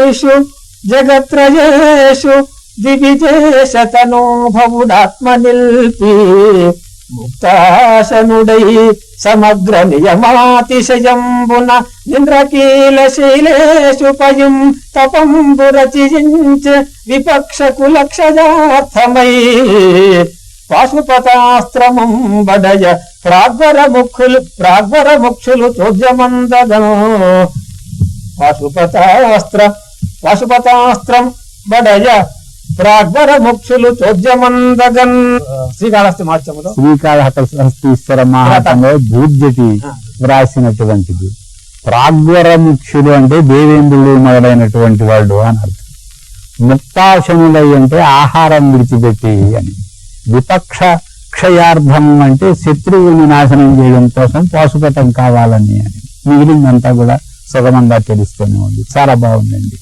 త్రిషు జగత్రయేషు దివిజేశతనో భవుడాత్మ నిల్పి ముక్తాశనుడై సమగ్ర నియమాతిశయంబున ఇంద్రకీల శైలేషు పయం తపంబు రచించ విపక్ష కులక్షజార్థమై పాశుపతాస్త్రమం బడయ ప్రాగ్వర ముక్షులు చోద్యమందగం పాశుపతాస్త్రం బడయ ప్రాగ్వర ముక్షులు చోద్యమందగన్. శ్రీకాళహస్తి మహత్యములో శ్రీకాళహస్తీశ్వర మహాత్మ్యంలో భూజ్యటి వ్రాసినటువంటిది. ప్రాగ్వర ముక్షులు అంటే దేవేంద్రుడు మొదలైనటువంటి వాళ్ళు అని అర్థం. ముక్తాశనులై అంటే ఆహారం విడిచిపెట్టి అని. విపక్ష క్షయార్థం అంటే శత్రువుని నాశనం చేయడం కోసం పాశుపతం కావాలని అని. మిగిలిందంతా కూడా సుగమంగా తెలుస్తూనే ఉంది. చాలా బాగుందండి.